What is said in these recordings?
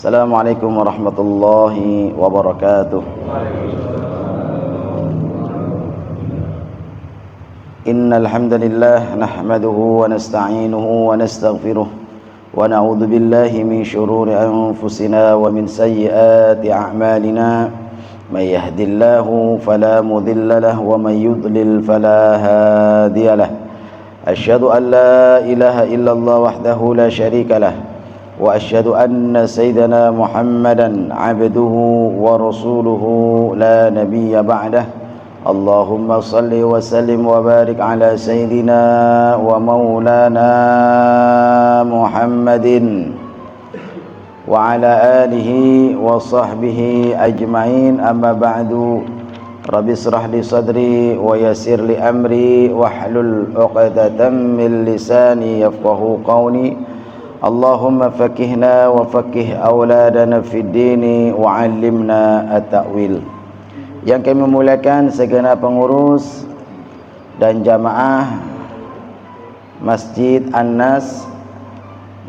Assalamualaikum warahmatullahi wabarakatuh. Innal hamdalillah nahmaduhu wa nasta'inuhu wa nastaghfiruh wa na'udzu billahi min shururi anfusina wa min sayyiati a'malina. May yahdihillahu fala mudilla lahu wa may yudlil fala hadiya lahu. Asyhadu an la ilaha illallah wahdahu la syarika lahu wa asyhadu anna sayyidana Muhammadan abduhu wa rasuluhu la nabiyya ba'dah. Allahumma salli wa sallim wa barik ala sayyidina wa maulana Muhammadin wa ala alihi wa sahbihi ajma'in. Amma ba'du. Rabbi israh li sadri wa yassir li amri wahlul 'uqdatam min lisani yafqahu qawli. Allahumma fakihna wa fakih auladana fid dini wa 'allimna at-ta'wil. Yang kami memuliakan segenap pengurus dan jamaah Masjid An-Nas,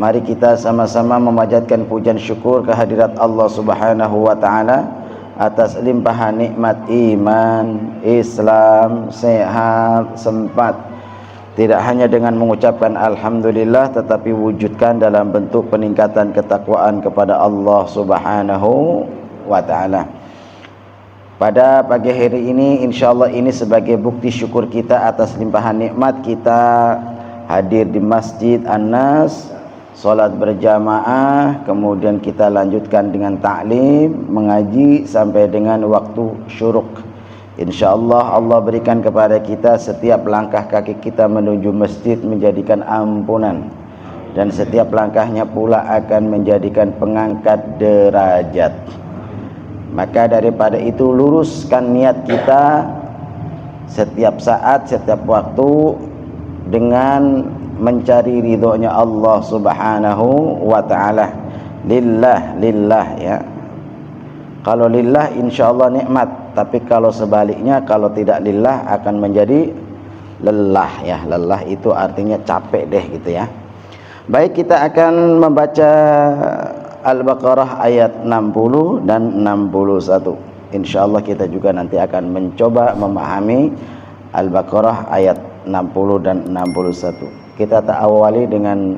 mari kita sama-sama memanjatkan pujian syukur kehadirat Allah Subhanahu wa taala atas limpahan nikmat iman, Islam, sehat, sempat. Tidak hanya dengan mengucapkan alhamdulillah, tetapi wujudkan dalam bentuk peningkatan ketakwaan kepada Allah Subhanahu wa taala. Pada pagi hari ini insyaallah ini sebagai bukti syukur kita atas limpahan nikmat kita hadir di Masjid An-Nas, salat berjamaah, kemudian kita lanjutkan dengan ta'lim, mengaji sampai dengan waktu syuruk. InsyaAllah Allah berikan kepada kita setiap langkah kaki kita menuju masjid menjadikan ampunan, dan setiap langkahnya pula akan menjadikan pengangkat derajat. Maka daripada itu luruskan niat kita setiap saat, setiap waktu dengan mencari ridhonya Allah Subhanahu wa ta'ala. Lillah ya. Kalau lillah insyaallah nikmat, tapi kalau sebaliknya, kalau tidak lillah akan menjadi lelah ya. Lelah itu artinya capek deh gitu ya. Baik, kita akan membaca Al-Baqarah ayat 60 dan 61. Insyaallah kita juga nanti akan mencoba memahami Al-Baqarah ayat 60 dan 61. Kita ta'awali dengan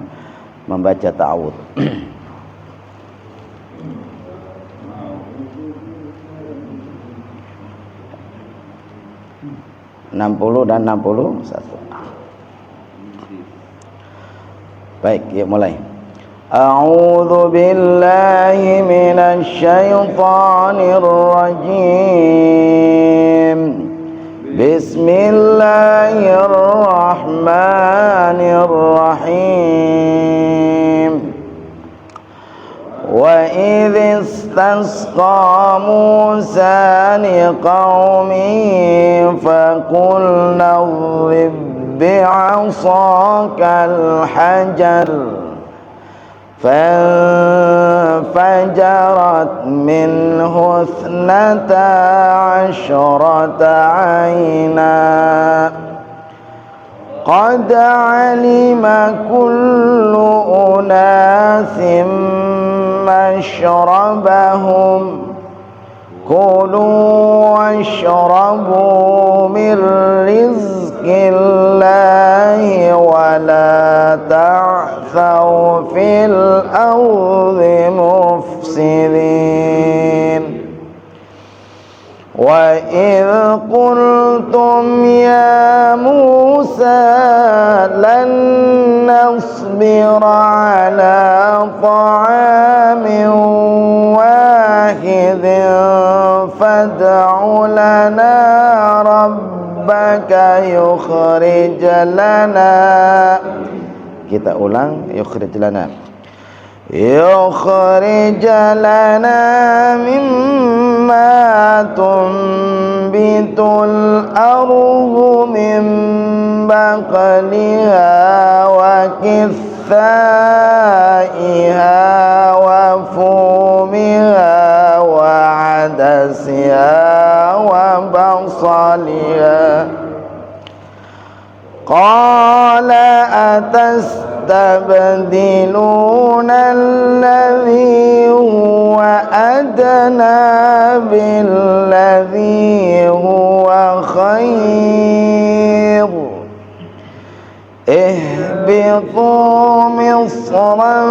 membaca ta'awudz. 60 dan 61. Baik, yuk mulai. A'udzu billahi minasy syaithanir rajim. Bismillahirrahmanirrahim. Wa idh istasqa Musa liqaumihi faqulna idrib bi'asakal hajar fanfajarat minhu ithnata asyrata 'ayna qad 'alima kullu unasin mashrabahum kulu washrabu min rizqillahi wa la ta'thaw fil ardi mufsidin. Wa idh qultum ya Musa lan nasbira ala ta'amin wahidin fad'u lana rabbaka yukhrij lana. Kita ulang, yukhrij lana mimma tunbitul ardu min baqliha wa kithaiha wa fumiha wa adasiha wa basaliha. Qala atastabdiluna alladhi الذي هو خير اهبطوا مصرا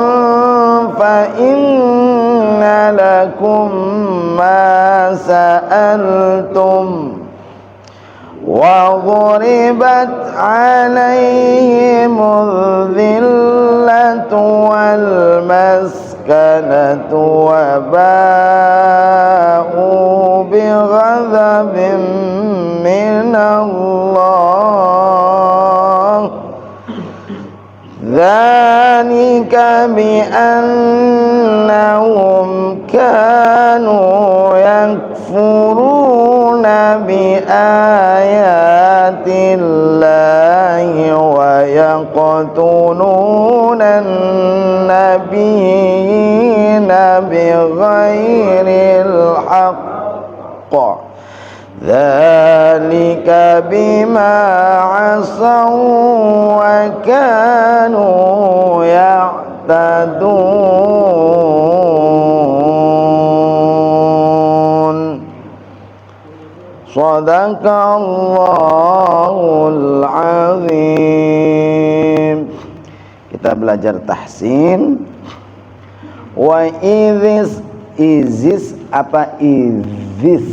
فإن لكم ما سألتم وضربت عليهم الذلة والمسكنة وباءوا بغضب من الله ذلك بأنهم كانوا يكفرون بآيات الله ويقتلون النبيين بغير الحق ذلك بما عصوا وكانوا يعتدون صدق Allahul Azim. Kita belajar tahsin. Wa izis apa izis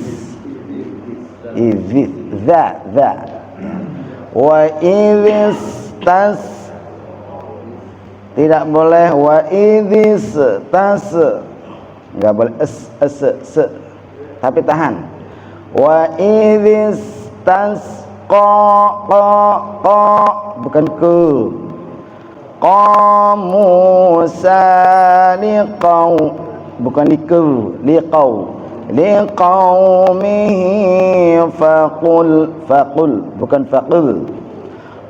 za wa idis tas tidak boleh wa idis tas enggak boleh s tapi tahan wa idis tas qa bukan ke Musa liqau bukan liqau liqaumihi faqul bukan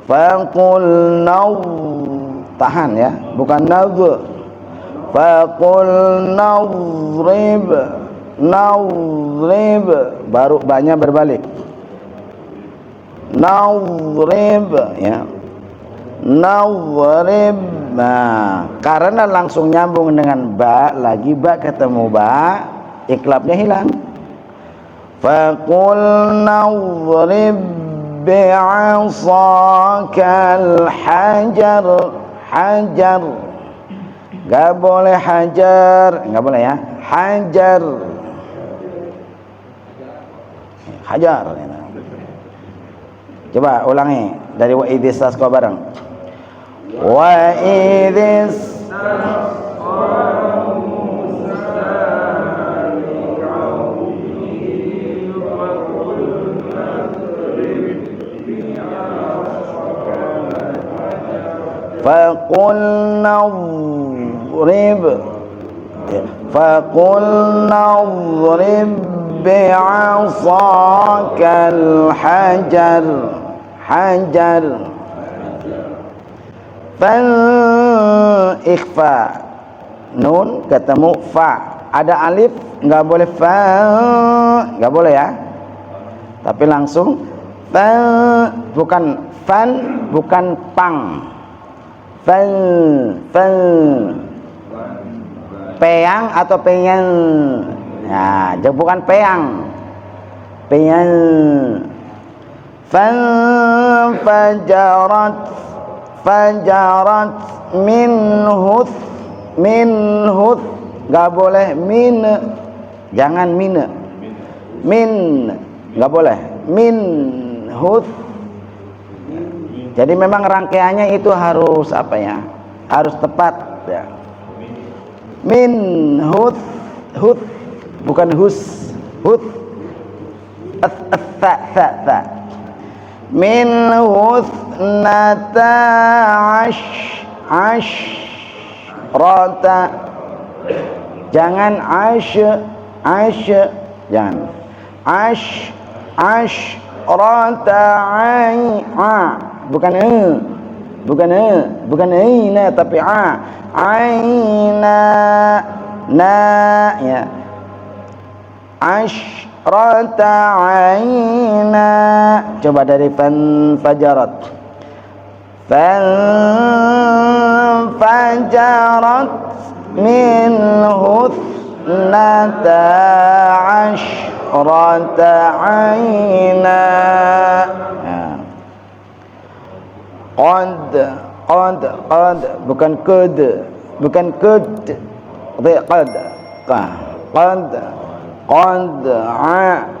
faqul naw tahan ya bukan nadh faqul nadrib baru banyak berbalik nadrib ya nadrib. Nah karena langsung nyambung dengan ba lagi ba ketemu ba iklabnya hilang. Faqul nadrib bi'asakal hajar gak boleh hajar, gak boleh ya hajar coba ulangi dari wa idis tasqa bareng wa idis faqul nadrib bi'asakal hajar fan ikhfa nun ketemu fa ada alif nggak boleh fa nggak boleh ya tapi langsung fa bukan fan bukan pang fan peyang atau peyang ya bukan peyang fan fajarat minhu nggak boleh jangan nggak boleh minhu. Jadi memang rangkaiannya itu harus apa ya harus tepat ya minhu bukan hus ta min husnata rota jangan jangan rota bukan aina tapi aina na ya asyrata aina coba dari fajarat min husnata qurrata aina. Qad bukan qad, bukan qad,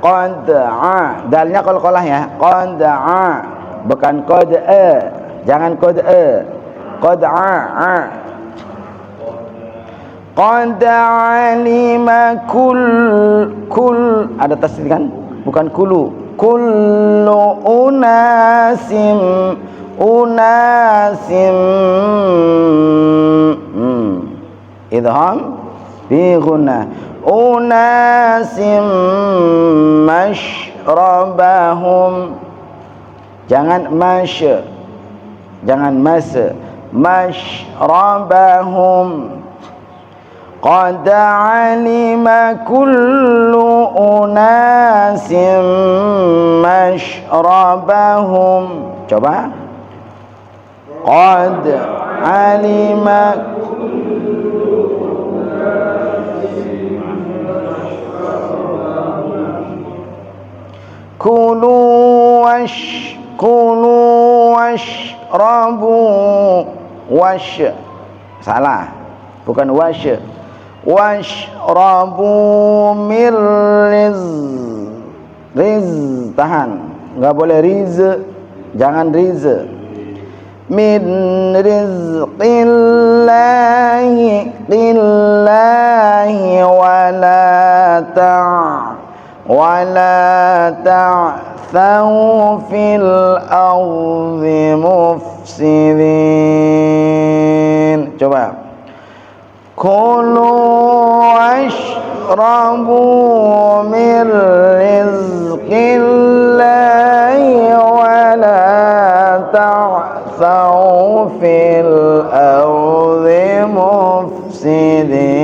qad dalnya qalqalah ya, qad bukan qad jangan qad qad qad alima kul ada tasdid kan, bukan kullu unasim idham fi ghunna unasim mashrabahum, jangan mashrabahum. Qad alima kullu unasim mashrabahum. Coba. Qad alima kulu washrabu salah, bukan washrabu mir riz tahan, enggak boleh riz, jangan riz. Min rizqillahi wala ta'thaw fil ardi mufsidin. Coba. Kulu washrabu min rizqillahi wala ta'thaw fil ardi mufsidin.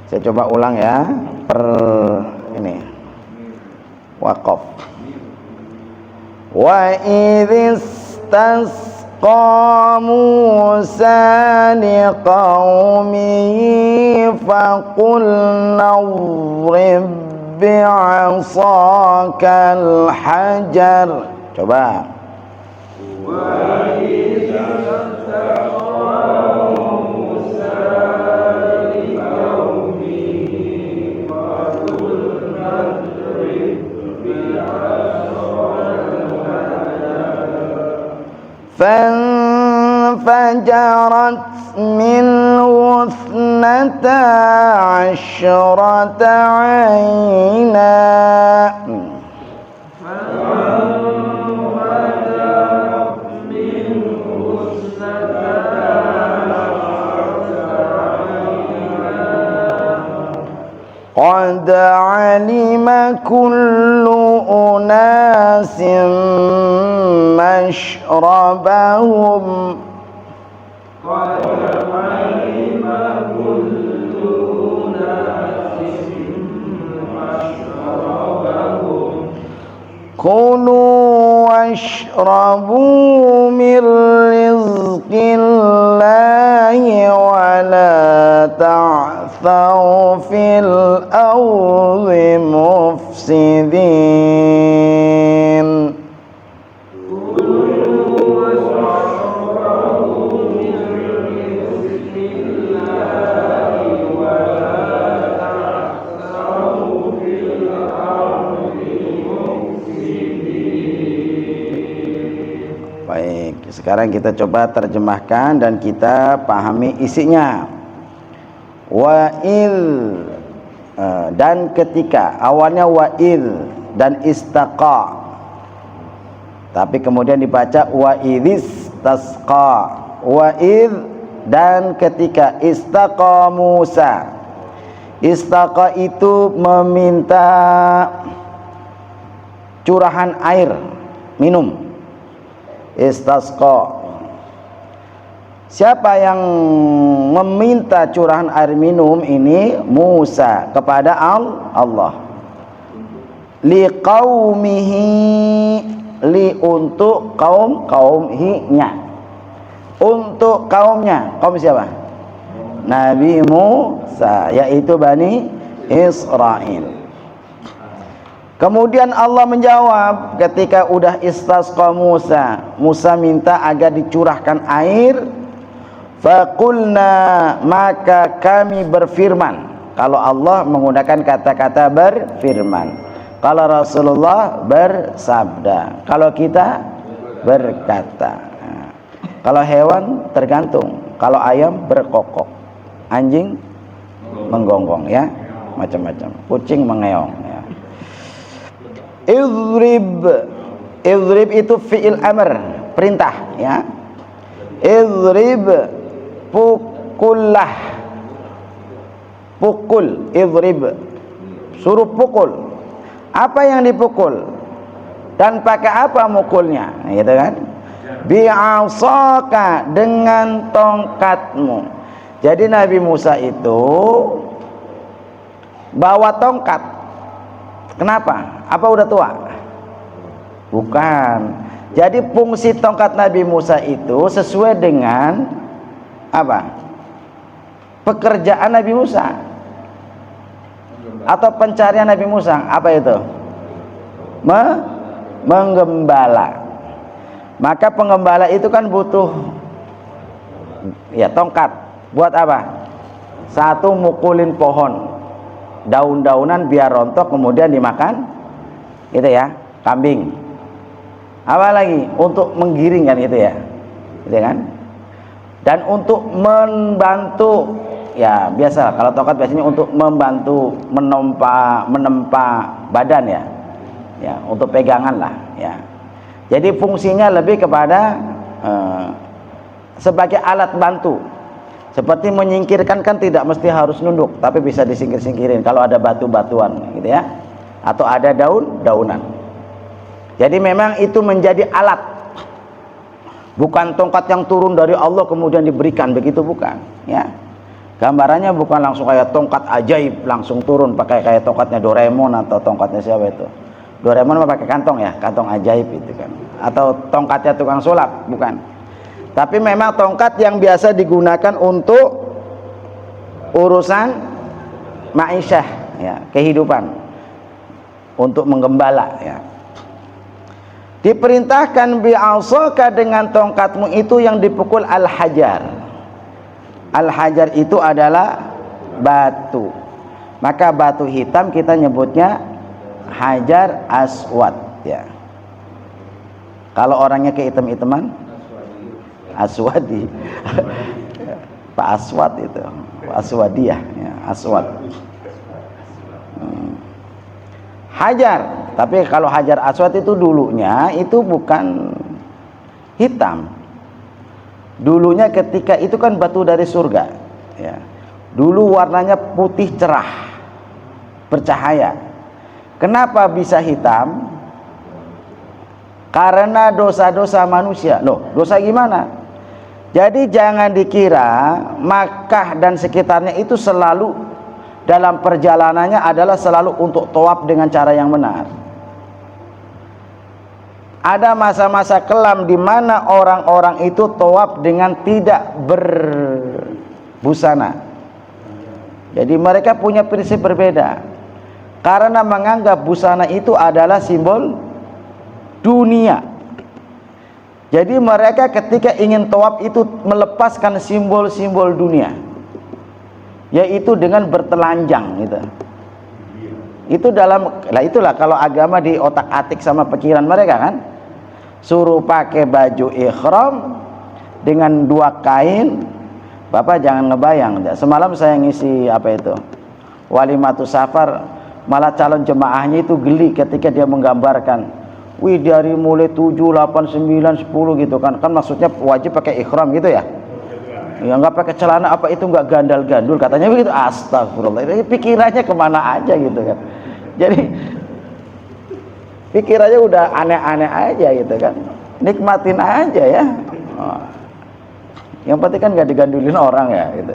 Saya coba ulang ya, per ini waqaf. Wa idhistasqa Musa liqaumihi faqulna idrib bi'asakal hajar. Coba. Wa idhistasqa فانفجرت منه اثنتا عشرة عينا قد علم كل أناس مشربهم كلوا واشربوا من رزق الله ولا تعثوا في الأرض مفسدين. Baik, sekarang kita coba terjemahkan dan kita pahami isinya. Wa'il dan ketika, awalnya wa'il dan istaqa, tapi kemudian dibaca wa'idhis tasqa. Wa'il dan ketika istaqa Musa. Istaqa itu meminta curahan air minum. Istasqa. Siapa yang meminta curahan air minum ini? Musa kepada Allah. Liqaumihi, li untuk kaumnya. Untuk kaumnya. Kaum siapa? Nabi Musa, yaitu Bani Israil. Kemudian Allah menjawab ketika udah istasqa Musa. Musa minta agar dicurahkan air. Faqulna, maka kami berfirman. Kalau Allah menggunakan kata-kata berfirman. Kalau Rasulullah bersabda. Kalau kita berkata. Kalau hewan tergantung. Kalau ayam berkokok. Anjing menggonggong ya. Macam-macam. Kucing mengeong ya. Idrib itu fi'il amr, perintah ya. Idrib, pukullah. Pukul, idrib, suruh pukul. Apa yang dipukul dan pakai apa mukulnya, gitu kan? Bi'asaka, dengan tongkatmu. Jadi Nabi Musa itu bawa tongkat. Kenapa? Apa udah tua? Bukan. Jadi fungsi tongkat Nabi Musa itu sesuai dengan apa? Pekerjaan Nabi Musa atau pencarian Nabi Musa. Apa itu? Menggembala. Maka penggembala itu kan butuh ya tongkat. Buat apa? Satu, mukulin pohon, daun-daunan biar rontok kemudian dimakan, gitu ya, kambing. Apa lagi? Untuk menggiring kan, gitu ya, gitu kan. Dan untuk membantu, ya biasa kalau tongkat biasanya untuk membantu menempa badan ya, ya untuk pegangan lah ya. Jadi fungsinya lebih kepada sebagai alat bantu. Seperti menyingkirkan kan tidak mesti harus nunduk, tapi bisa disingkir-singkirin kalau ada batu-batuan gitu ya, atau ada daun-daunan. Jadi memang itu menjadi alat, bukan tongkat yang turun dari Allah kemudian diberikan, begitu bukan ya. Gambarannya bukan langsung kayak tongkat ajaib langsung turun pakai kayak tongkatnya Doraemon atau tongkatnya siapa itu. Doraemon mah pakai kantong ya, kantong ajaib itu kan. Atau tongkatnya tukang sulap, bukan. Tapi memang tongkat yang biasa digunakan untuk urusan ma'isyah ya, kehidupan, untuk menggembala ya. Diperintahkan bi'asaka, dengan tongkatmu itu yang dipukul al-hajar. Al-hajar itu adalah batu. Maka batu hitam kita nyebutnya hajar aswad ya. Kalau orangnya kehitam-hitaman aswadi. Pak Aswad itu, Aswadiyah ya, aswad. Hajar, tapi kalau hajar aswad itu dulunya itu bukan hitam. Dulunya ketika itu kan batu dari surga ya. Dulu warnanya putih cerah, bercahaya. Kenapa bisa hitam? Karena dosa-dosa manusia. Loh, dosa gimana? Jadi jangan dikira Makkah dan sekitarnya itu selalu dalam perjalanannya adalah selalu untuk tawaf dengan cara yang benar. Ada masa-masa kelam di mana orang-orang itu tawaf dengan tidak berbusana. Jadi mereka punya prinsip berbeda. Karena menganggap busana itu adalah simbol dunia. Jadi mereka ketika ingin tawaf itu melepaskan simbol-simbol dunia, yaitu dengan bertelanjang gitu. Itu dalam, lah itulah kalau agama di otak-atik sama pikiran mereka kan. Suruh pakai baju ihram dengan 2 kain. Bapak jangan ngebayang. Semalam saya ngisi apa itu? Walimatus Safar, malah calon jemaahnya itu geli ketika dia menggambarkan, wih dari mulai 7, 8, 9, 10 gitu kan. Kan maksudnya wajib pakai ihram gitu ya. Ya nggak pakai celana apa itu nggak gandal-gandul katanya begitu. Astagfirullah. Ini pikirannya kemana aja gitu kan. Jadi pikirannya udah aneh-aneh aja gitu kan. Nikmatin aja ya. Yang penting kan nggak digandulin orang ya gitu.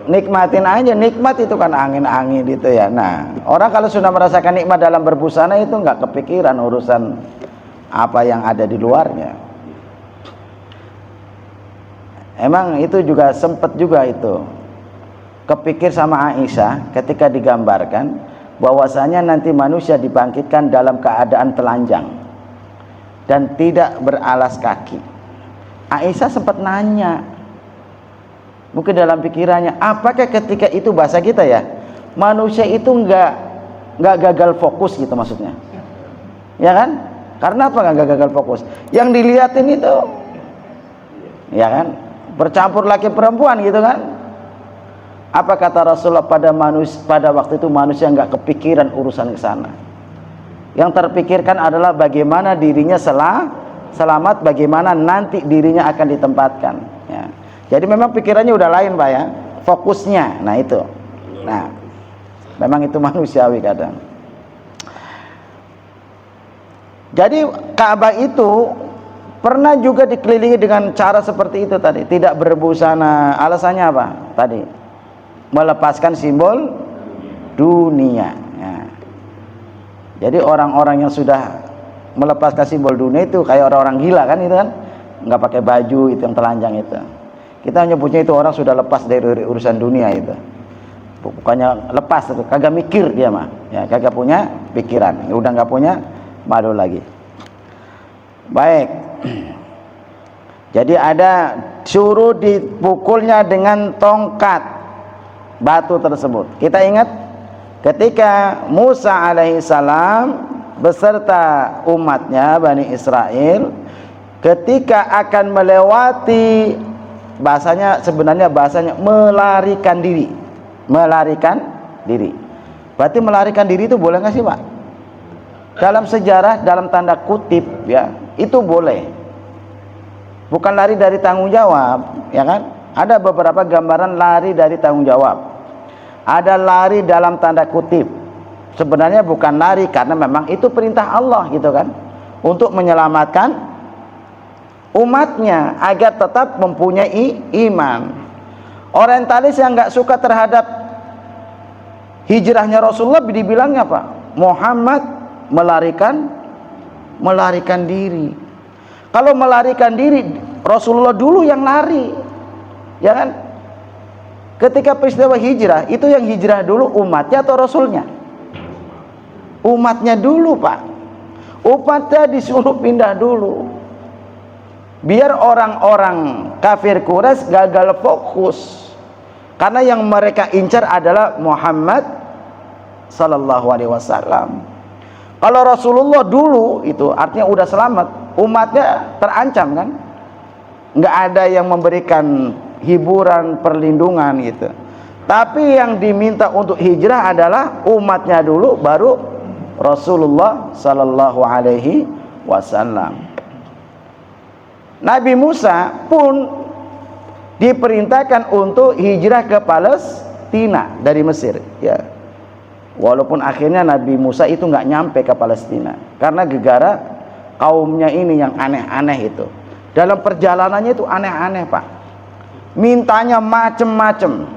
Nikmatin aja, nikmat itu kan angin-angin gitu ya. Nah, orang kalau sudah merasakan nikmat dalam berbusana itu nggak kepikiran urusan apa yang ada di luarnya. Emang itu juga sempet juga itu kepikir sama Aisyah ketika digambarkan bahwasanya nanti manusia dibangkitkan dalam keadaan telanjang dan tidak beralas kaki. Aisyah sempat nanya, mungkin dalam pikirannya, apakah ketika itu, bahasa kita ya, manusia itu nggak gagal fokus gitu maksudnya, ya kan? Karena apa nggak gagal fokus? Yang dilihatin itu, ya kan, bercampur laki perempuan gitu kan? Apa kata Rasulullah, pada waktu itu manusia nggak kepikiran urusan ke sana. Yang terpikirkan adalah bagaimana dirinya selamat, bagaimana nanti dirinya akan ditempatkan. Ya. Jadi memang pikirannya udah lain Pak ya, fokusnya. Nah itu, nah memang itu manusiawi kadang. Jadi Ka'bah itu pernah juga dikelilingi dengan cara seperti itu tadi, tidak berbusana. Alasannya apa tadi? Melepaskan simbol dunia ya. Jadi orang-orang yang sudah melepaskan simbol dunia itu kayak orang-orang gila kan, itu kan nggak pakai baju, itu yang telanjang itu. Kita nyebutnya itu orang sudah lepas dari urusan dunia itu. Bukannya lepas, itu kagak mikir dia mah ya, kagak punya pikiran, udah nggak punya malu lagi. Baik, jadi ada suruh dipukulnya dengan tongkat batu tersebut. Kita ingat ketika Musa alaihissalam beserta umatnya Bani Israel ketika akan melewati, sebenarnya bahasanya melarikan diri. Berarti melarikan diri itu boleh nggak sih Pak? Dalam sejarah, dalam tanda kutip ya, itu boleh. Bukan lari dari tanggung jawab, ya kan? Ada beberapa gambaran lari dari tanggung jawab. Ada lari dalam tanda kutip. Sebenarnya bukan lari karena memang itu perintah Allah gitu kan, untuk menyelamatkan umatnya agar tetap mempunyai iman. Orientalis yang nggak suka terhadap hijrahnya Rasulullah dibilangnya apa? Muhammad melarikan diri. Kalau melarikan diri, Rasulullah dulu yang lari. Ya kan? Ketika peristiwa hijrah, itu yang hijrah dulu umatnya atau Rasulnya? Umatnya dulu Pak. Umatnya disuruh pindah dulu, biar orang-orang kafir Quraisy gagal fokus. Karena yang mereka incar adalah Muhammad sallallahu alaihi wasallam. Kalau Rasulullah dulu itu artinya udah selamat, umatnya terancam kan? Nggak ada yang memberikan hiburan, perlindungan gitu. Tapi yang diminta untuk hijrah adalah umatnya dulu, baru Rasulullah sallallahu alaihi wasallam. Nabi Musa pun diperintahkan untuk hijrah ke Palestina dari Mesir ya. Walaupun akhirnya Nabi Musa itu nggak nyampe ke Palestina karena gegara kaumnya ini yang aneh-aneh itu. Dalam perjalanannya itu aneh-aneh Pak, mintanya macem-macem,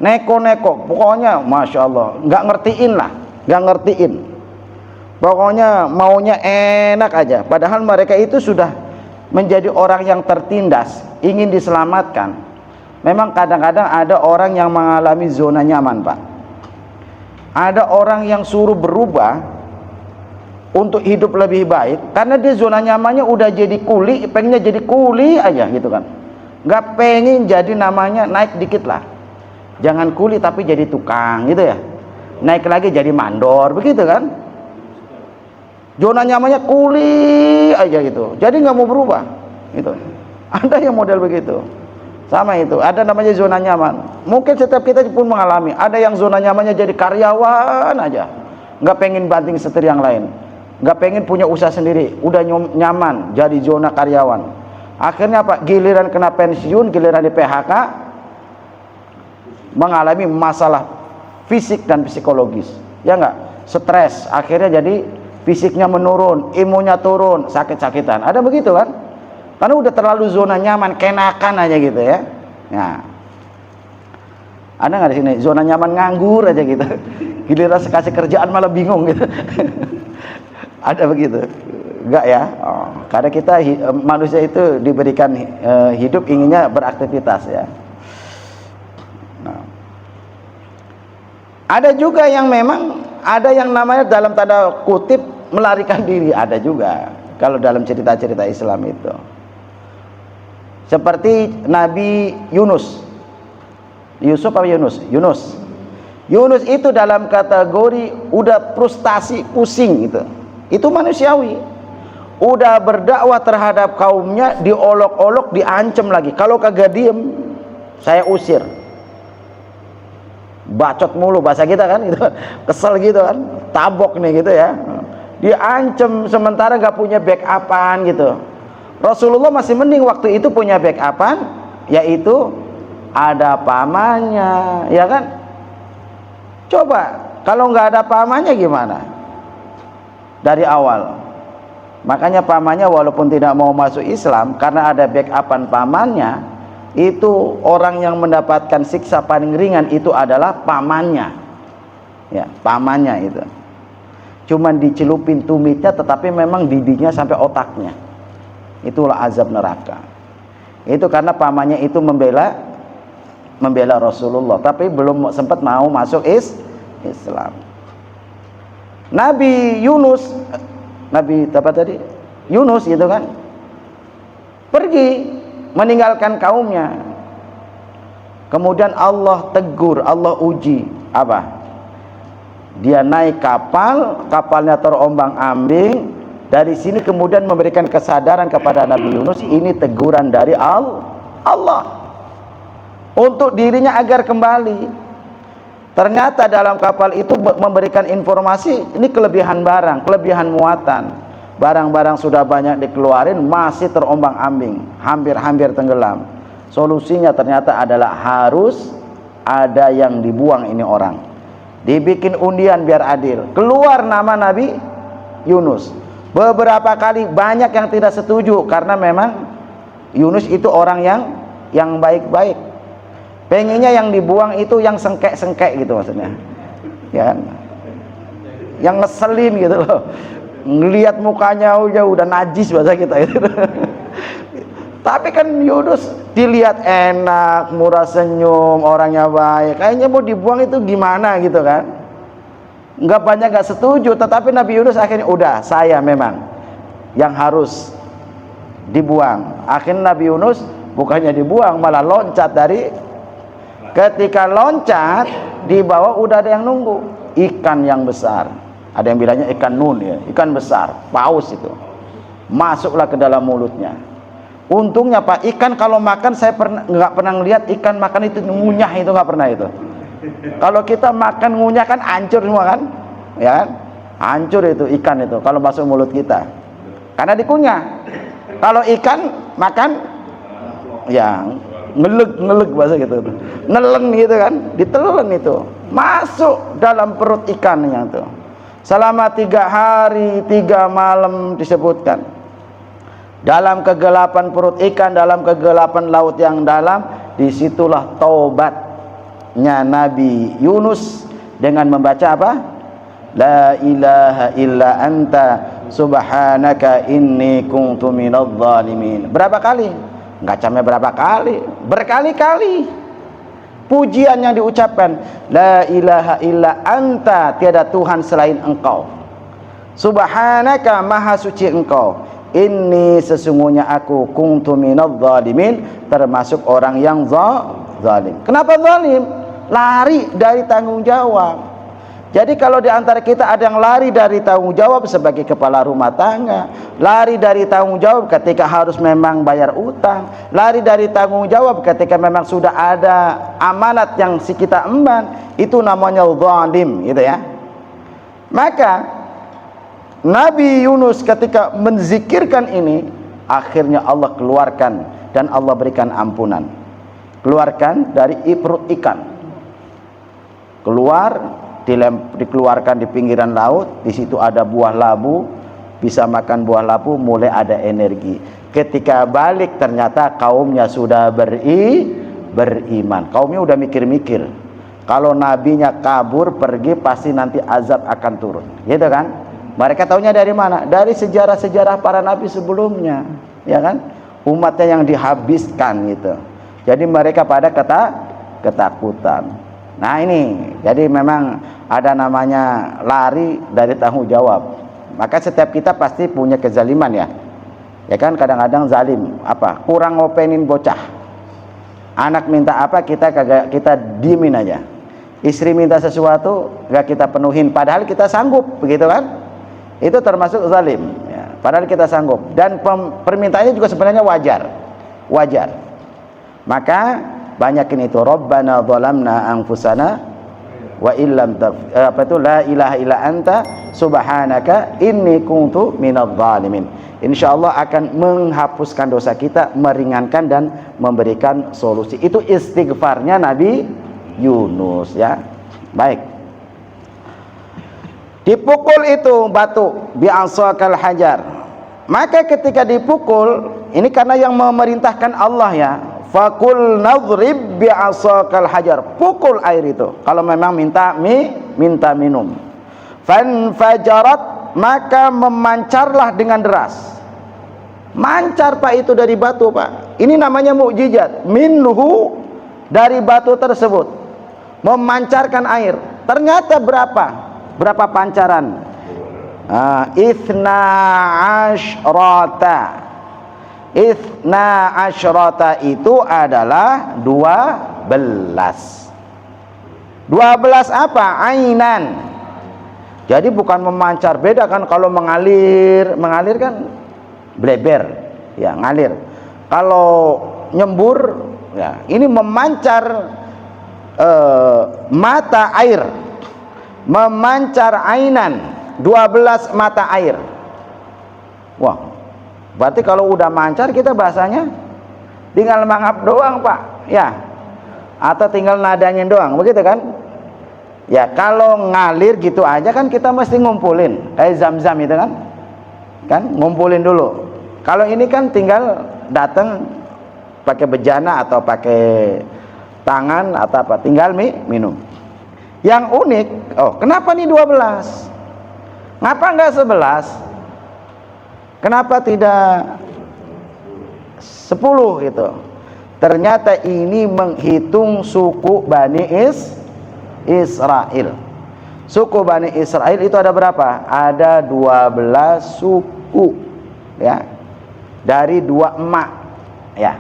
neko-neko, pokoknya Masya Allah nggak ngertiin, pokoknya maunya enak aja. Padahal mereka itu sudah menjadi orang yang tertindas, ingin diselamatkan. Memang kadang-kadang ada orang yang mengalami zona nyaman Pak. Ada orang yang suruh berubah untuk hidup lebih baik karena dia zona nyamannya udah jadi kuli, pengennya jadi kuli aja gitu kan, nggak pengen jadi namanya naik dikit lah, jangan kuli tapi jadi tukang gitu ya, naik lagi jadi mandor begitu kan, zona nyamannya kuli aja gitu, jadi nggak mau berubah gitu. Ada yang model begitu. Sama itu, ada namanya zona nyaman. Mungkin setiap kita pun mengalami. Ada yang zona nyamannya jadi karyawan aja, nggak pengen banting setir yang lain, nggak pengen punya usaha sendiri, udah nyaman jadi zona karyawan. Akhirnya apa? Giliran kena pensiun, giliran di PHK, mengalami masalah fisik dan psikologis, ya nggak? Stres, akhirnya jadi fisiknya menurun, imunnya turun, sakit-sakitan. Ada begitu kan? Karena udah terlalu zona nyaman, kenakan aja gitu ya. Nah, ada nggak di sini zona nyaman nganggur aja gitu? Giliran kasih kerjaan malah bingung gitu. Ada begitu? Enggak ya? Oh, karena kita manusia itu diberikan hidup inginnya beraktivitas ya. Nah, Ada juga yang memang ada yang namanya dalam tanda kutip melarikan diri, ada juga kalau dalam cerita-cerita Islam itu. Seperti Nabi Yunus. Yusuf apa Yunus? Yunus. Yunus itu dalam kategori udah frustasi, pusing gitu. Itu manusiawi. Udah berdakwah terhadap kaumnya, diolok-olok, diancam lagi. Kalau kagak diem, saya usir. Bacot mulu bahasa kita kan gitu. Kesel gitu kan. Tabok nih gitu ya. Diancam sementara gak punya backupan gitu. Rasulullah masih mending waktu itu punya backupan, yaitu ada pamannya, ya kan? Coba kalau nggak ada pamannya gimana? Dari awal. Makanya pamannya walaupun tidak mau masuk Islam, karena ada backupan pamannya, itu orang yang mendapatkan siksa paling ringan itu adalah pamannya. Ya, pamannya itu. Cuman dicelupin tumitnya, tetapi memang didinya sampai otaknya. Itulah azab neraka. Itu karena pamannya itu membela Rasulullah, tapi belum sempat mau masuk Islam. Nabi Yunus, Nabi apa tadi? Yunus gitu kan, pergi meninggalkan kaumnya. Kemudian Allah tegur, Allah uji. Apa? Dia naik kapal, kapalnya terombang-ambing. Dari sini kemudian memberikan kesadaran kepada Nabi Yunus, ini teguran dari Allah untuk dirinya agar kembali. Ternyata dalam kapal itu memberikan informasi, ini kelebihan barang, kelebihan muatan. Barang-barang sudah banyak dikeluarin, masih terombang-ambing, hampir-hampir tenggelam. Solusinya ternyata adalah harus ada yang dibuang ini orang. Dibikin undian biar adil. Keluar nama Nabi Yunus. Beberapa kali banyak yang tidak setuju karena memang Yunus itu orang yang baik-baik. Pengennya yang dibuang itu yang sengkek-sengkek gitu maksudnya. Ya. Yang ngeselin gitu loh. Ngelihat mukanya udah najis bahasa kita itu. Tapi kan Yunus dilihat enak, murah senyum, orangnya baik. Kayaknya mau dibuang itu gimana gitu kan. Enggak banyak enggak setuju, tetapi Nabi Yunus akhirnya udah, saya memang yang harus dibuang. Akhirnya Nabi Yunus bukannya dibuang, malah loncat dari. Ketika loncat di bawah udah ada yang nunggu, ikan yang besar. Ada yang bilangnya ikan nun ya, ikan besar, paus itu. Masuklah ke dalam mulutnya. Untungnya Pak, ikan kalau makan saya nggak pernah lihat ikan makan itu ngunyah, itu nggak pernah itu. Kalau kita makan ngunyah kan hancur semua kan, ya kan? Hancur itu ikan itu kalau masuk mulut kita, karena dikunyah. Kalau ikan makan, ya ngelek bahasa gitu, nelen gitu kan, ditelen itu, masuk dalam perut ikannya tuh. Selama 3 hari 3 malam disebutkan. Dalam kegelapan perut ikan, dalam kegelapan laut yang dalam, disitulah taubatnya Nabi Yunus dengan membaca apa? La ilaha illa anta subhanaka inni kuntu minadh dhalimin. Berapa kali? Enggak sampai berapa kali, berkali-kali. Pujian yang diucapkan, la ilaha illa anta, tiada Tuhan selain engkau. Subhanaka, maha suci engkau. Inni, sesungguhnya aku, kuntu minadh dhalimin, termasuk orang yang zalim. Kenapa zalim? Lari dari tanggung jawab. Jadi kalau di antara kita ada yang lari dari tanggung jawab sebagai kepala rumah tangga, lari dari tanggung jawab ketika harus memang bayar utang, lari dari tanggung jawab ketika memang sudah ada amanat yang si kita emban, itu namanya zalim, gitu ya. Maka Nabi Yunus ketika menzikirkan ini, akhirnya Allah keluarkan dan Allah berikan ampunan. Keluarkan dari perut ikan. Keluar, dikeluarkan di pinggiran laut, di situ ada buah labu, bisa makan buah labu, mulai ada energi. Ketika balik ternyata kaumnya sudah beriman. Kaumnya udah mikir-mikir. Kalau nabinya kabur pergi pasti nanti azab akan turun. Gitu kan? Mereka taunya dari mana? Dari sejarah-sejarah para nabi sebelumnya, ya kan? Umatnya yang dihabiskan gitu. Jadi mereka pada ketakutan. Nah ini, jadi memang ada namanya lari dari tanggung jawab. Maka setiap kita pasti punya kezaliman ya. Ya kan, kadang-kadang zalim, apa? Kurang ngopenin bocah. Anak minta apa, kita diemin aja. Istri minta sesuatu gak kita penuhin, padahal kita sanggup, begitu kan? Itu termasuk zalim ya. Padahal kita sanggup. Dan permintaannya juga sebenarnya wajar. Maka banyakin itu, Rabbana zalamna anfusana wa illam la ilaha illa anta subhanaka inni kuntu minadh dhalimin. Insyaallah akan menghapuskan dosa kita, meringankan dan memberikan solusi. Itu istighfarnya Nabi Yunus ya. Baik. Dipukul itu batu bi'asakal hajar. Maka ketika dipukul, ini karena yang memerintahkan Allah ya. Fakul nadrib bi'asakal hajar. Pukul air itu. Kalau memang minta minum. Fanfajarat, maka memancarlah dengan deras. Mancar Pak itu dari batu Pak. Ini namanya mukjizat. Minhu, dari batu tersebut memancarkan air. Ternyata berapa pancaran? Ithna asyrata itu adalah 12. 12 apa? Ainan. Jadi bukan memancar, beda kan kalau mengalir kan bleber ya, ngalir. Kalau nyembur ya, ini memancar mata air, memancar ainan, 12 mata air. Wah, berarti kalau udah mancar kita bahasanya tinggal mangap doang Pak ya, atau tinggal nadanya doang, begitu kan ya. Kalau ngalir gitu aja kan kita mesti ngumpulin, kayak zam-zam itu kan ngumpulin dulu. Kalau ini kan tinggal datang pakai bejana atau pakai tangan atau apa, tinggal minum. Yang unik, kenapa nih 12? Ngapa enggak 11? Kenapa tidak 10 gitu? Ternyata ini menghitung suku Bani Israel. Suku Bani Israel itu ada berapa? Ada 12 suku ya. Dari 2 emak ya.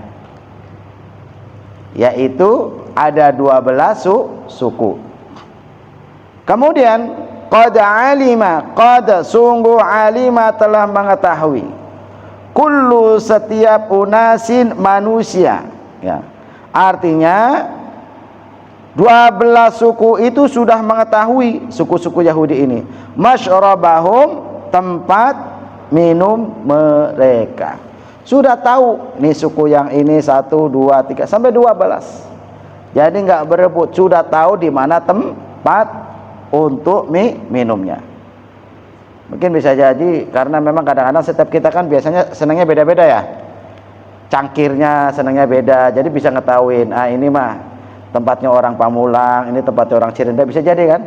Yaitu ada 12 suku. Kemudian qad sungguh alima telah mengetahui, kullu setiap unasin manusia ya. Artinya 12 suku itu sudah mengetahui, suku-suku Yahudi ini, masyrabahum, tempat minum mereka. Sudah tahu nih suku yang ini 1, 2, 3 sampai 12. Jadi nggak berebut, sudah tahu di mana tempat untuk minumnya. Mungkin bisa jadi karena memang kadang-kadang setiap kita kan biasanya senangnya beda-beda ya. Cangkirnya senangnya beda, jadi bisa ngetahuin, ini mah tempatnya orang Pamulang, ini tempatnya orang Cirenda, bisa jadi kan?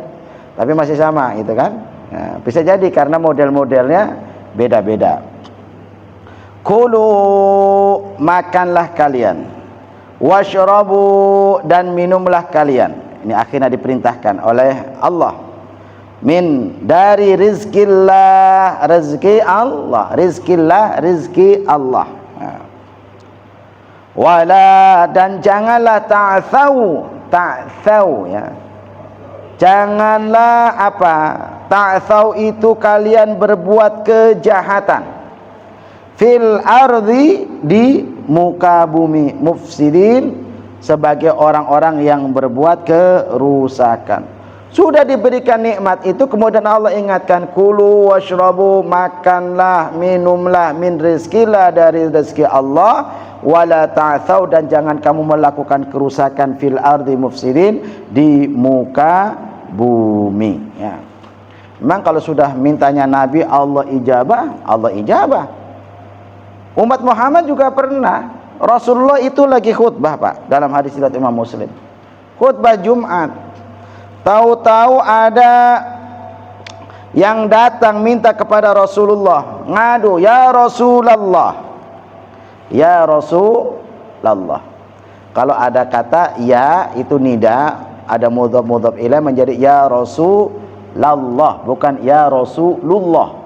Tapi masih sama gitu kan? Nah, bisa jadi karena model-modelnya beda-beda. Kulu, makanlah kalian, washrabu, dan minumlah kalian. Ini akhirnya diperintahkan oleh Allah. Min, dari rizkillah, rezeki Allah, rizkillah, rizki Allah. Wala, dan janganlah ta'thau ya. Janganlah apa? Ta'thau itu kalian berbuat kejahatan. Fil ardi, di muka bumi, mufsidin, sebagai orang-orang yang berbuat kerusakan. Sudah diberikan nikmat itu, kemudian Allah ingatkan, kulu washrabu, makanlah, minumlah, min rizkillah, dari rezeki Allah, wala ta'thau, dan jangan kamu melakukan kerusakan, fil ardi mufsidin, di muka bumi ya. Memang kalau sudah mintanya Nabi Allah ijabah. Umat Muhammad juga pernah, Rasulullah itu lagi khutbah Pak, dalam hadis riwayat Imam Muslim, khutbah Jumat, tahu-tahu ada yang datang minta kepada Rasulullah, ngadu, ya Rasulullah. Kalau ada kata ya itu nida, ada mudhaf ilaih menjadi ya Rasulullah, bukan ya Rasulullah.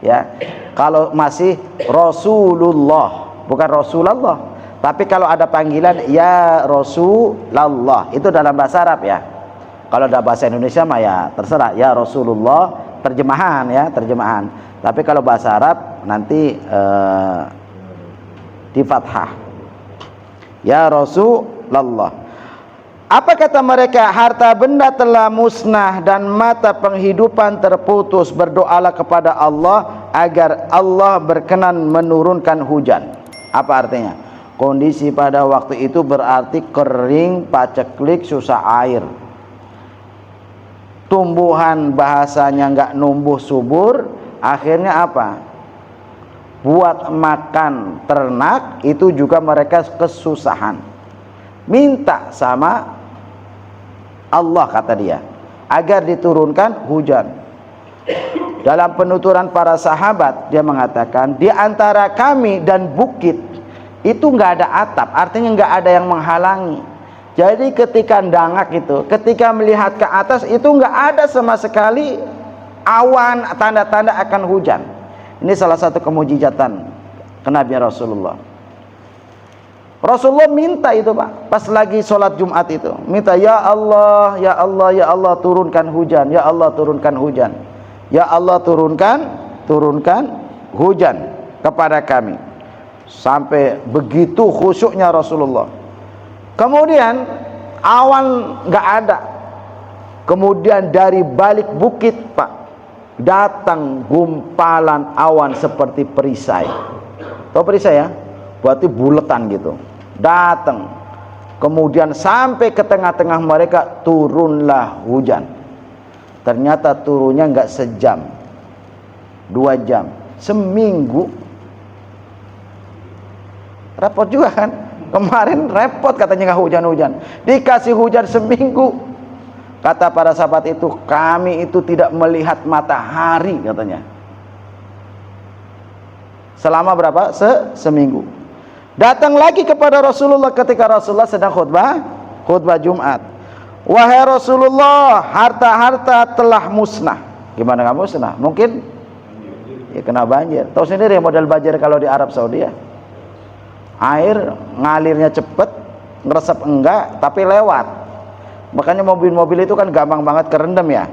Ya. Kalau masih Rasulullah, bukan Rasulullah. Tapi kalau ada panggilan ya Rasulullah, itu dalam bahasa Arab ya. Kalau dalam bahasa Indonesia mah ya terserah ya Rasulullah, terjemahan ya, terjemahan. Tapi kalau bahasa Arab nanti di fathah. Ya Rasulullah. Apa kata mereka? Harta benda telah musnah dan mata penghidupan terputus. Berdoalah kepada Allah agar Allah berkenan menurunkan hujan. Apa artinya? Kondisi pada waktu itu berarti kering, paceklik, susah air. Tumbuhan bahasanya nggak numbuh subur. Akhirnya apa? Buat makan ternak itu juga mereka kesusahan. Minta sama Allah, kata dia, agar diturunkan hujan. Dalam penuturan para sahabat dia mengatakan, di antara kami dan bukit itu nggak ada atap, artinya nggak ada yang menghalangi. Jadi ketika dangak itu, ketika melihat ke atas itu nggak ada sama sekali awan, tanda-tanda akan hujan. Ini salah satu kemujizatan kenabian Rasulullah. Rasulullah minta itu Pak, pas lagi sholat Jumat itu, minta ya Allah, ya Allah, ya Allah turunkan hujan, ya Allah turunkan hujan, ya Allah turunkan hujan kepada kami. Sampai begitu khusyuknya Rasulullah. Kemudian awan nggak ada. Kemudian dari balik bukit Pak, datang gumpalan awan seperti perisai. Tahu perisai ya? Berarti buletan gitu. Datang, kemudian sampai ke tengah-tengah mereka, turunlah hujan. Ternyata turunnya nggak sejam, 2 jam, seminggu. Repot juga kan? Kemarin repot katanya nggak hujan-hujan, dikasih hujan seminggu. Kata para sahabat itu, kami itu tidak melihat matahari katanya. Selama berapa? Seminggu. Datang lagi kepada Rasulullah ketika Rasulullah sedang khutbah Jumat. Wahai Rasulullah, harta-harta telah musnah. Gimana nggak musnah? Mungkin ya kena banjir. Tahu sendiri model banjir kalau di Arab Saudi ya. Air ngalirnya cepet, ngeresep enggak, tapi lewat. Makanya mobil-mobil itu kan gampang banget kerendam ya.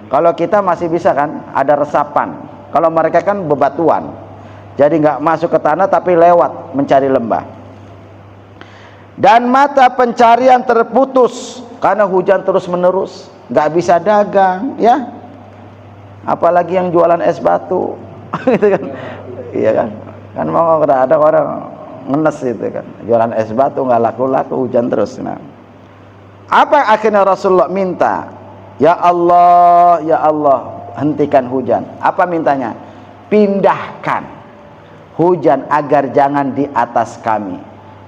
Kalau kita masih bisa kan, ada resapan. Kalau mereka kan bebatuan. Jadi nggak masuk ke tanah tapi lewat mencari lembah. Dan mata pencarian terputus karena hujan terus menerus, nggak bisa dagang ya. Apalagi yang jualan es batu, gitu kan? Iya kan? Kan mau ada orang ngenes itu kan, jualan es batu nggak laku-laku, hujan terus. Nah, apa akhirnya Rasulullah minta? Ya Allah, ya Allah, hentikan hujan. Apa mintanya? Pindahkan hujan agar jangan di atas kami.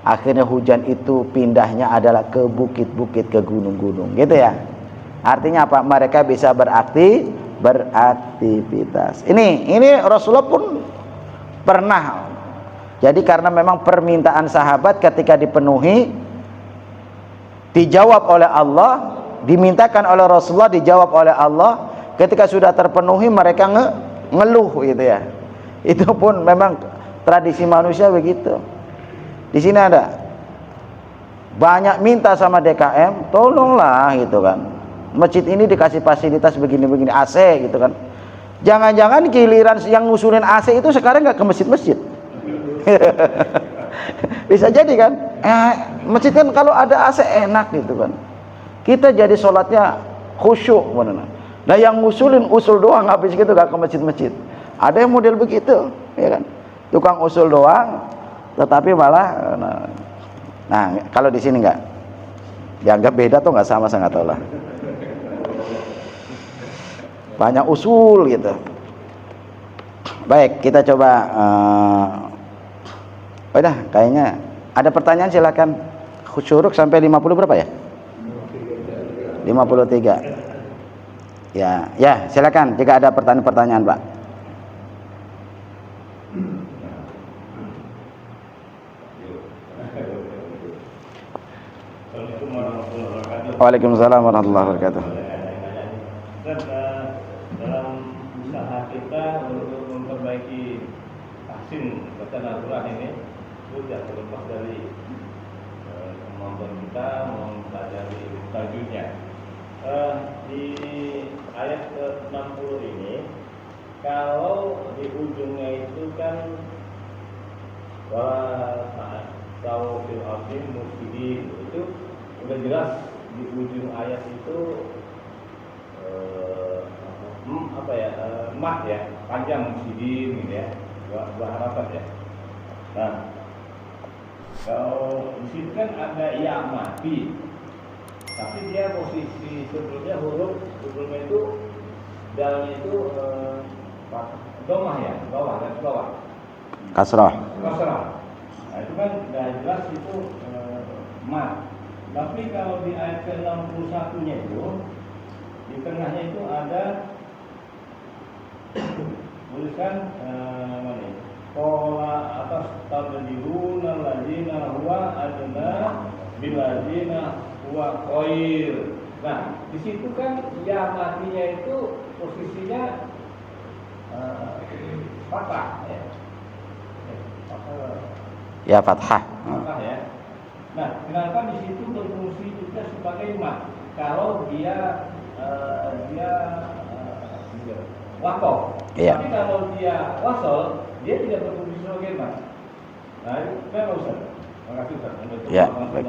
Akhirnya hujan itu pindahnya adalah ke bukit-bukit, ke gunung-gunung, gitu ya. Artinya apa? Mereka bisa beraktivitas. Ini Rasulullah pun pernah. Jadi karena memang permintaan sahabat ketika dipenuhi, dijawab oleh Allah, dimintakan oleh Rasulullah, dijawab oleh Allah. Ketika sudah terpenuhi mereka ngeluh gitu ya. Itu pun memang tradisi manusia begitu. Di sini ada banyak minta sama DKM, tolonglah gitu kan. Masjid ini dikasih fasilitas begini-begini, AC gitu kan. Jangan-jangan giliran yang ngusulin AC itu sekarang nggak ke masjid-masjid. Bisa jadi kan? Masjid kan kalau ada AC enak gitu kan. Kita jadi sholatnya khusyuk benar. Nah yang ngusulin usul doang habis gitu gak ke masjid-masjid. Ada yang model begitu, ya kan? Tukang usul doang, tetapi malah, nah kalau di sini nggak, dianggap beda tuh nggak sama, saya nggak tahu lah. Banyak usul gitu. Baik, kita coba. Udah, kayaknya ada pertanyaan, silakan. Syuruk sampai 50 berapa ya? 53. Ya, silakan jika ada pertanyaan-pertanyaan, Pak. Waalaikumsalam warahmatullahi wabarakatuh. Dan dalam usaha kita untuk memperbaiki tahsin bacaan Al-Quran ini itu tidak terlepas dari kemampuan kita mempelajari tajwidnya. Di ayat ke-60 ini, kalau di ujungnya itu kan wala ta'tsaw fil mufsidin, itu udah jelas di ujung ayat itu mah ya, panjang mufsidin gitu ya, dua harakat ya. Nah, kalau di situ kan ada ya mati, tapi dia posisi sebelumnya sebelumnya itu dalamnya itu domah ya, bawah dan bawah. Kasrah. Nah, itu kan sudah jelas itu mat. Tapi kalau di ayat ke-61-nya itu di tengahnya itu ada tulisan mana ya? Qala atas tabdiruna ladina huwa adna biladina huwa khair. Nah, di situ kan ya matinya itu posisinya fathah ya. Ya fathah. Fathah ya. Nah, kenapa di situ berfungsi juga sebagai mat? Kalau dia wakof. Iya. Tapi kalau dia wasol, dia tidak berfungsi sebagai mat. Nah, itu kenapa Ustaz? Terima kasih Ustaz. Ya, baik.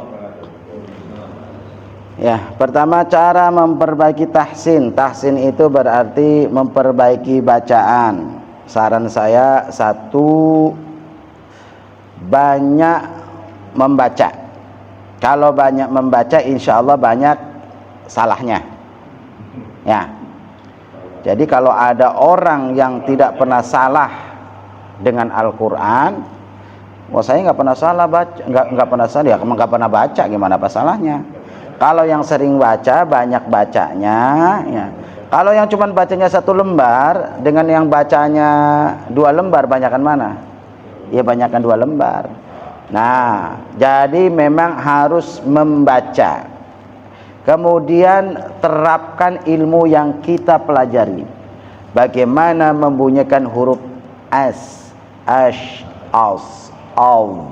Ya, pertama cara memperbaiki tahsin. Tahsin itu berarti memperbaiki bacaan. Saran saya satu, banyak membaca. Kalau banyak membaca, insya Allah banyak salahnya. Ya. Jadi kalau ada orang yang tidak pernah salah dengan Al-Quran, wah saya nggak pernah salah baca, nggak pernah salah ya, nggak pernah baca, gimana apa salahnya? Kalau yang sering baca, banyak bacanya. Ya. Kalau yang cuma bacanya 1 lembar dengan yang bacanya 2 lembar, banyakan mana? Ya banyakan 2 lembar. Nah, jadi memang harus membaca. Kemudian terapkan ilmu yang kita pelajari. Bagaimana membunyikan huruf as, ash, aus, au.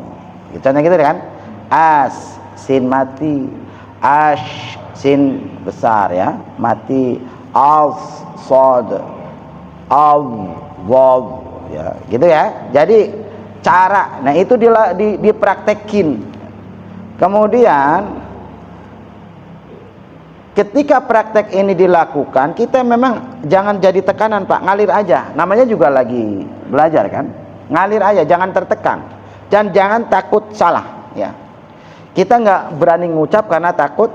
Contohnya gitu kan? As, sin mati. Ash, sin besar ya, mati. Aus, sod. Au, waw. Ya, gitu ya. Jadi cara, nah itu dipraktekin. Kemudian ketika praktek ini dilakukan, kita memang jangan jadi tekanan Pak, ngalir aja. Namanya juga lagi belajar kan, ngalir aja, jangan tertekan dan jangan takut salah ya. Kita nggak berani ngucap karena takut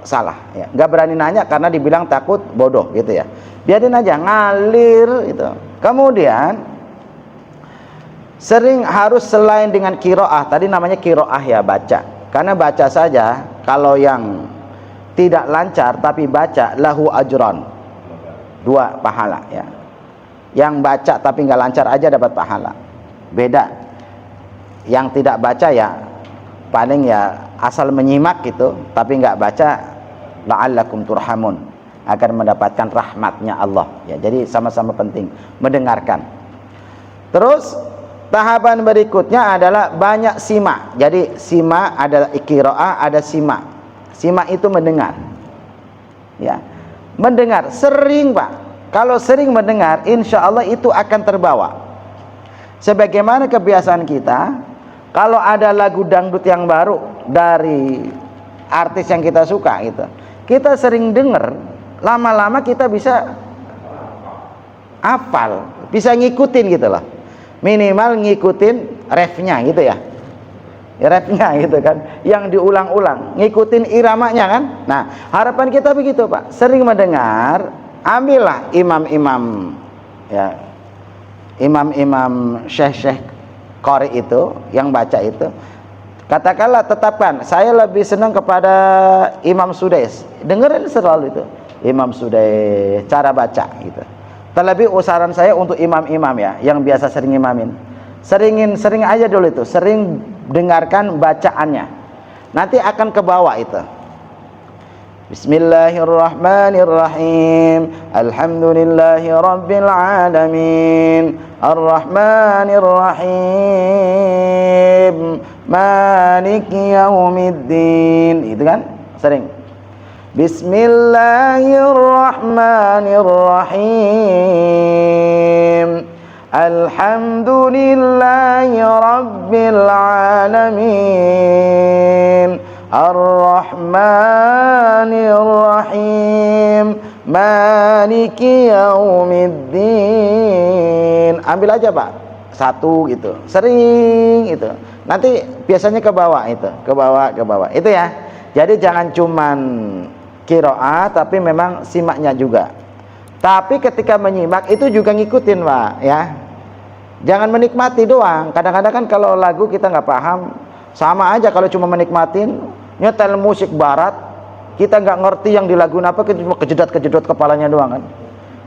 salah ya, nggak berani nanya karena dibilang takut bodoh gitu ya. Biarin aja ngalir itu. Kemudian sering harus selain dengan kiroah, tadi namanya kiroah ya, baca. Karena baca saja, kalau yang tidak lancar tapi baca, lahu ajron, 2 pahala ya. Yang baca tapi nggak lancar aja dapat pahala. Beda yang tidak baca ya, paling ya asal menyimak gitu tapi nggak baca, la'allakum turhamun, akan mendapatkan rahmatnya Allah ya. Jadi sama-sama penting mendengarkan. Terus tahapan berikutnya adalah banyak simak. Jadi simak ada qiraah, ada simak. Simak itu mendengar ya, mendengar sering Pak. Kalau sering mendengar, insya Allah itu akan terbawa. Sebagaimana kebiasaan kita, kalau ada lagu dangdut yang baru dari artis yang kita suka gitu, kita sering dengar, lama-lama kita bisa hafal, bisa ngikutin gitu loh. Minimal ngikutin refnya gitu ya, rapnya gitu kan, yang diulang-ulang, ngikutin iramanya kan. Nah, harapan kita begitu Pak, sering mendengar. Ambillah imam-imam ya, imam-imam syekh-syekh qari itu yang baca itu, katakanlah tetapkan, saya lebih senang kepada Imam Sudais, dengerin selalu itu Imam Sudais cara baca gitu. Terlebih usaran saya untuk imam-imam ya, yang biasa sering imamin, sering aja dulu itu, sering dengarkan bacaannya, nanti akan ke bawah itu. Bismillahirrahmanirrahim. Alhamdulillahi rabbil alamin. Arrahmanirrahim. Maliki yaumiddin. Itu kan sering. Bismillahirrahmanirrahim. Alhamdulillahi rabbil alamin. Ar-Rahmanir-Rahim. Maliki yaumiddin. Ambil aja Pak, satu gitu, sering itu. Nanti biasanya ke bawah itu, ke bawah itu ya. Jadi jangan cuman qiraat, tapi memang simaknya juga. Tapi ketika menyimak itu juga ngikutin Pak ya. Jangan menikmati doang. Kadang-kadang kan kalau lagu kita nggak paham, sama aja kalau cuma menikmatin, nyetel musik barat, kita nggak ngerti yang di lagu apa, kita cuma kejedot kepalanya doang kan.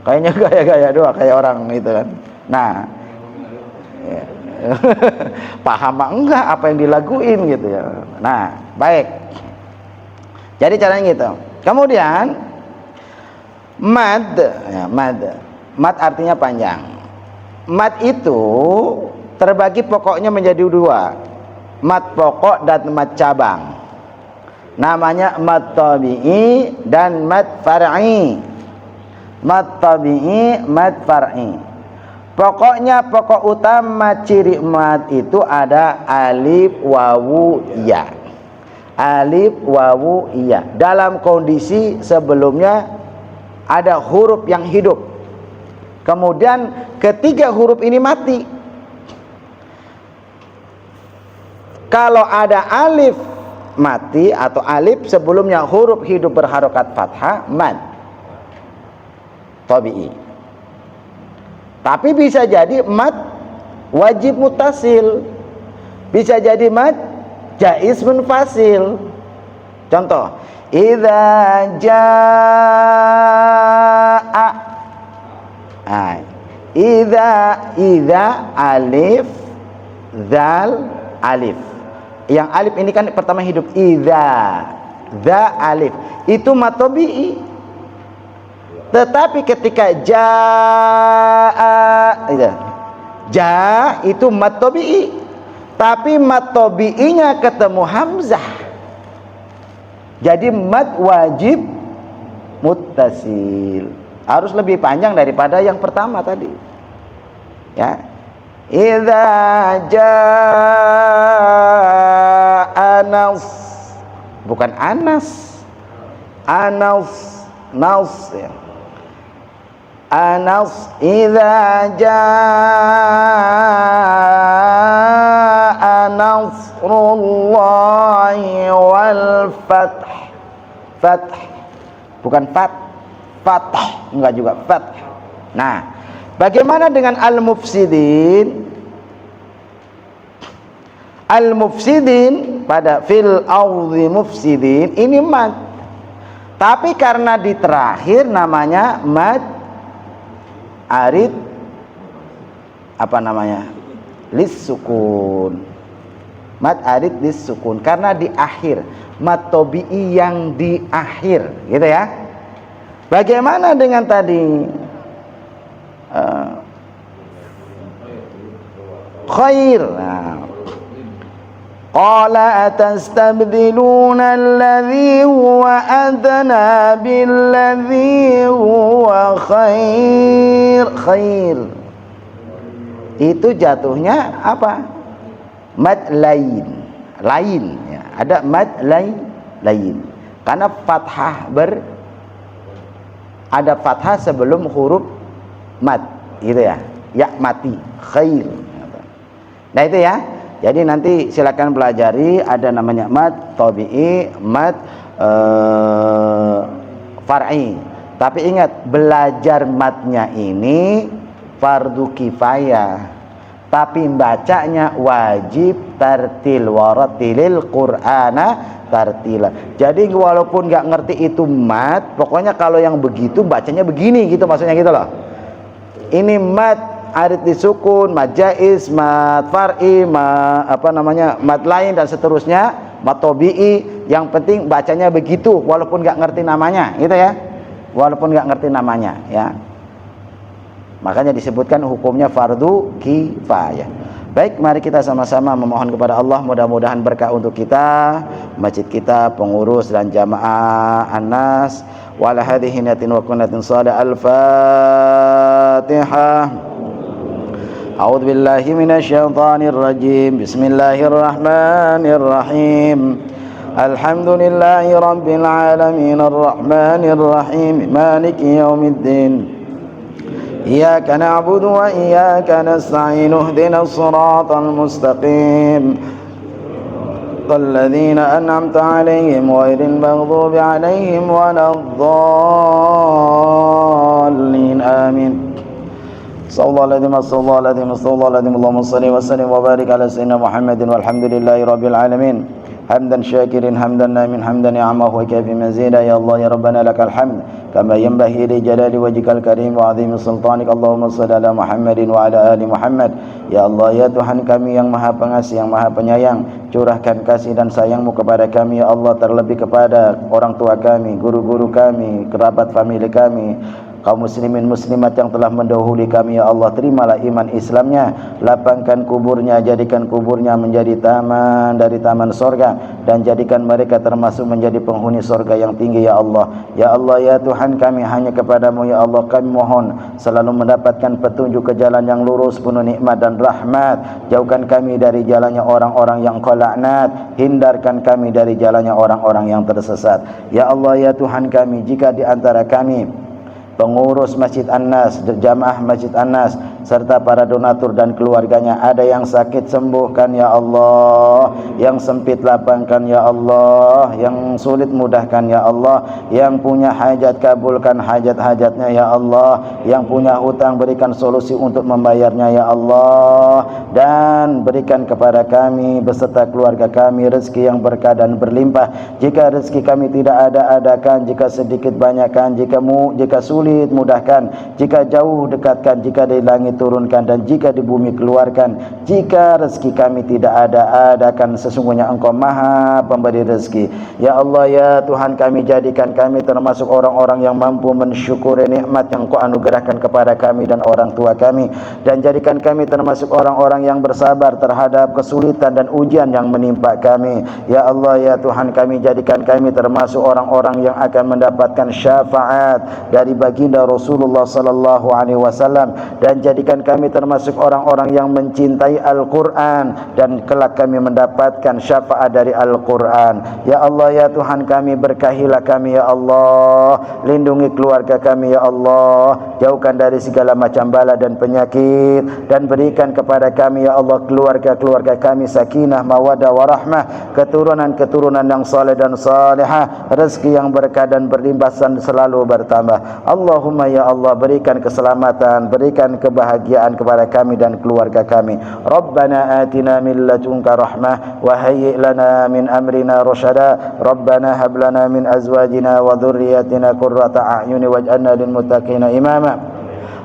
Kayaknya gaya-gaya doang, kayak orang itu kan. Nah, ya. Paham enggak apa yang dilaguin gitu ya. Nah, baik. Jadi caranya gitu. Kemudian mad, ya, mad artinya panjang. Mad itu terbagi pokoknya menjadi dua, mad pokok dan mad cabang. Namanya mad tabi'i dan mad far'i. Mad tabi'i, mad far'i. Pokoknya pokok utama ciri mad itu ada alif, wawu, ya. Alif, wawu, ya. Dalam kondisi sebelumnya ada huruf yang hidup. Kemudian ketiga huruf ini mati. Kalau ada alif mati atau alif sebelumnya huruf hidup berharokat fathah, mad tabi'i. Tapi bisa jadi mad wajib mutasil, bisa jadi mad jaiz munfasil. Contoh, idza jaa. Idza alif zal alif. Yang alif ini kan pertama hidup, idza alif itu mad tabi'i. Tetapi ketika jaa itu mad tabi'i, tapi mad tabi'inya ketemu hamzah, jadi mad wajib muttasil. Harus lebih panjang daripada yang pertama tadi ya. Idza jaa anas, bukan anas, nas ya. Anas, idza jaa nasrullahi wal fath. Fath bukan fathah, enggak juga fath. Nah, bagaimana dengan al-mufsidin? Al-mufsidin pada fil ardi mufsidin ini mad. Tapi karena di terakhir namanya mad arid apa namanya? Lis sukun. Mad arid lis sukun karena di akhir, mad tabi'i yang di akhir, gitu ya. Bagaimana dengan tadi khair? Qala atastabdiluna alladhi huwa adna billadhi huwa khair. Itu jatuhnya apa? Mad lain ya. Ada mad lain karena fathah ada fathah sebelum huruf mad, gitu ya. Ya mati, khair. Nah itu ya. Jadi nanti silakan pelajari, ada namanya mad tabi'i, mad far'i. Tapi ingat, belajar madnya ini fardu kifayah. Tapi bacanya wajib tartil, waratilil Qur'ana tartila. Jadi walaupun nggak ngerti itu mad, pokoknya kalau yang begitu bacanya begini gitu, maksudnya gitu loh. Ini mad arid disukun, mad jaiz, mad far'i, mad lain dan seterusnya. Matobi'i, yang penting bacanya begitu walaupun nggak ngerti namanya, gitu ya. Walaupun nggak ngerti namanya, ya. Makanya disebutkan hukumnya fardu kifayah. Baik, mari kita sama-sama memohon kepada Allah, mudah-mudahan berkah untuk kita, masjid kita, pengurus dan jamaah An-Nas. Wa ala hadhihi niyatin wa kunnatin salih. Al-Fatihah. A'udzu billahi minasyaitonir rajim. Bismillahirrahmanirrahim. Alhamdulillahi rabbil alamin arrahmanir rahim maliki yaumiddin. إياك نعبد وإياك نستعين اهدنا الصراط المستقيم الذين أنعمت عليهم غير المغضوب عليهم ولا الضالين آمين صلى الله عليه وسلم اللهم صل وسلم وبارك على سيدنا محمد والحمد لله رب العالمين حمدا شاكرا حمدا نائما حمدا نعمه وكافي مزيدا يا الله يا ربنا لك الحمد كما ينبغي لجلال وجهك الكريم وعظيم سلطانك اللهم صل على محمد وعلى آل Muhammad. Ya Allah ya Tuhan kami yang maha pengasih yang maha penyayang, curahkan kasih dan sayang-Mu kepada kami ya Allah, terlebih kepada orang tua kami, guru-guru kami, kerabat famili kami, kaum muslimin muslimat yang telah mendahului kami ya Allah. Terimalah iman Islamnya, lapangkan kuburnya, jadikan kuburnya menjadi taman dari taman sorga, dan jadikan mereka termasuk menjadi penghuni sorga yang tinggi ya Allah. Ya Allah ya Tuhan kami hanya kepadamu ya Allah kami mohon selalu mendapatkan petunjuk ke jalan yang lurus penuh nikmat dan rahmat. Jauhkan kami dari jalannya orang-orang yang qala'nat, hindarkan kami dari jalannya orang-orang yang tersesat. Ya Allah ya Tuhan kami, jika di antara kami pengurus Masjid An-Nas, jamaah Masjid An-Nas serta para donatur dan keluarganya ada yang sakit, sembuhkan ya Allah, yang sempit lapangkan ya Allah, yang sulit mudahkan ya Allah, yang punya hajat kabulkan hajat-hajatnya ya Allah, yang punya hutang berikan solusi untuk membayarnya ya Allah, dan berikan kepada kami beserta keluarga kami rezeki yang berkah dan berlimpah. Jika rezeki kami tidak ada, adakan, jika sedikit banyakkan, jika sulit mudahkan, jika jauh dekatkan, jika di langit turunkan, dan jika di bumi keluarkan. Jika rezeki kami tidak ada, adakan, sesungguhnya Engkau maha pemberi rezeki. Ya Allah ya Tuhan kami, jadikan kami termasuk orang-orang yang mampu mensyukuri nikmat yang Engkau anugerahkan kepada kami dan orang tua kami, dan jadikan kami termasuk orang-orang yang bersabar terhadap kesulitan dan ujian yang menimpa kami. Ya Allah ya Tuhan kami, jadikan kami termasuk orang-orang yang akan mendapatkan syafaat dari baginda Rasulullah sallallahu alaihi wasallam, dan jadikan kami termasuk orang-orang yang mencintai Al-Qur'an dan kelak kami mendapatkan syafaat dari Al-Qur'an. Ya Allah ya Tuhan kami, berkahilah kami ya Allah, lindungi keluarga kami ya Allah, jauhkan dari segala macam bala dan penyakit, dan berikan kepada kami ya Allah keluarga-keluarga kami sakinah, mawaddah, warahmah, keturunan-keturunan yang saleh dan salihah, rezeki yang berkah dan berlimpah dan selalu bertambah. Allahumma ya Allah, berikan keselamatan, berikan kebahagiaan kepada kami dan keluarga kami. Rabbana atina min ladunka rahmah wa hayyi' lana min amrina rasyada. Rabbana hab lana min azwajina wa dhurriyyatina qurrata a'yun waj'alna lil muttaqina imama.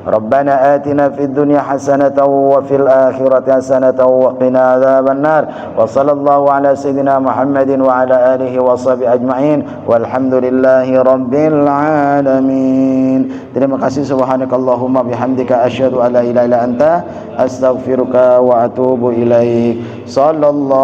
ربنا آتنا في الدنيا حسنة وفي الآخرة حسنة وقنا عذاب النار وصلى الله على سيدنا محمد وعلى آله وصحبه أجمعين والحمد لله رب العالمين. Terima kasih. Subhanakallahumma bihamdika asyhadu an la ilaha illa anta astaghfiruka wa atubu ilaik. Sallallahu